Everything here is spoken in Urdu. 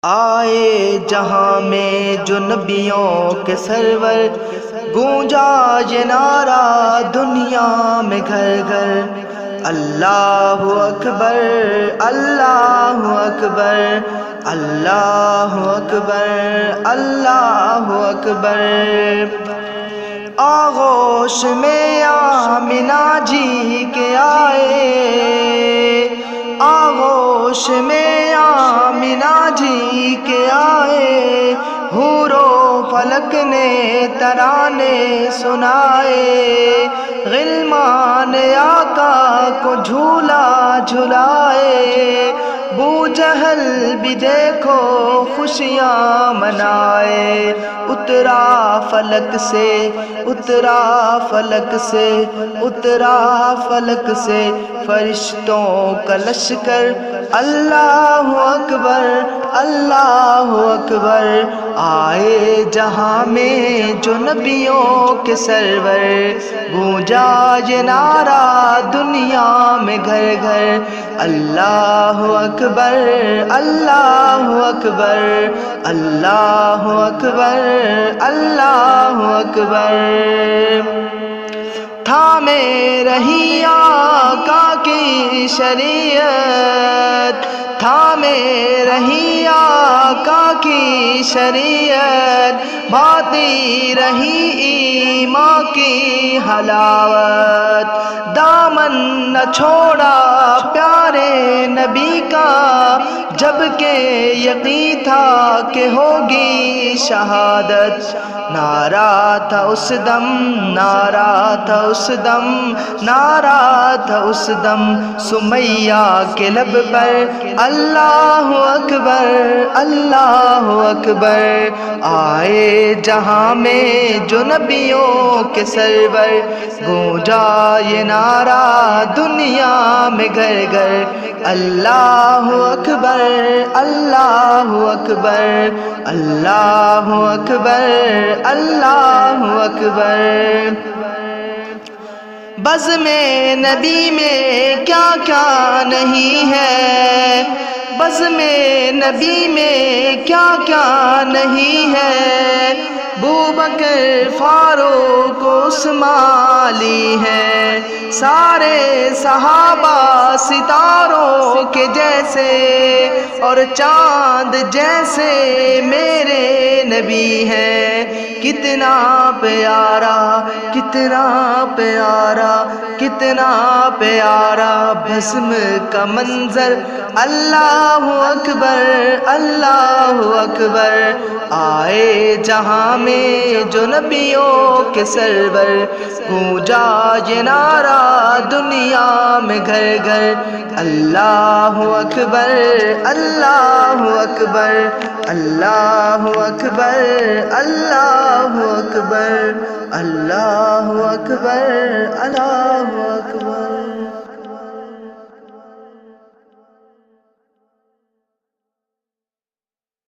آئے جہاں میں جو نبیوں کے سرور، گونجا یہ نعرہ دنیا میں گھر گھر، اللہ اکبر اللہ اکبر اللہ اکبر اللہ اکبر۔ آغوش میں آمنہ جی کے آئے، آغوش میں آمنہ جی کے آئے، حور و فلک نے ترانے سنائے، غلمان آقا کو جھولا جھلائے، بو جہل بھی دیکھو خوشیاں منائے، اترا فلک سے اترا فلک سے اترا فلک سے فرشتوں کا لشکر، اللہ اکبر اللہ اکبر۔ آئے جہاں میں جو نبیوں کے سرور، گونجا یہ نعرہ دنیا میں گھر گھر، اللہ اکبر اللہ اکبر اللہ اکبر اللہ اکبر۔ تھامے رہی آقا کی شریعت، تھامے رہی آقا کی شریعت، بھاتی رہی ایمان کی حلاوت، دامن نہ چھوڑا پیارے نبی کا، جبکہ یقین تھا کہ ہوگی شہادت، نعرہ تھا اس دم نعرہ تھا اس دم نعرہ تھا اس دم، سمیہ کے لب پر، اللہ اکبر اللہ اکبر۔ آئے جہاں میں جو نبیوں کے سرور، گونجا یہ نعرہ دنیا میں گھر گھر، اللہ اکبر اللہ اکبر اللہ اکبر اللہ اکبر۔ بزم نبی میں کیا کیا نہیں ہے، بزم نبی میں کیا کیا نہیں ہے، ابوبکر فاروق عثمان علی ہے، سارے صحابہ ستاروں کے جیسے اور چاند جیسے میرے نبی ہیں، کتنا پیارا کتنا پیارا کتنا پیارا بزم کا منظر، اللہ اکبر اللہ اکبر۔ آئے جہاں میں جو نبیوں کے سرور، گونجا یہ نعرہ دنیا میں گھر گھر، اللہ اکبر اللہ اکبر اللہ اکبر اللہ اکبر اللہ اکبر اللہ اکبر۔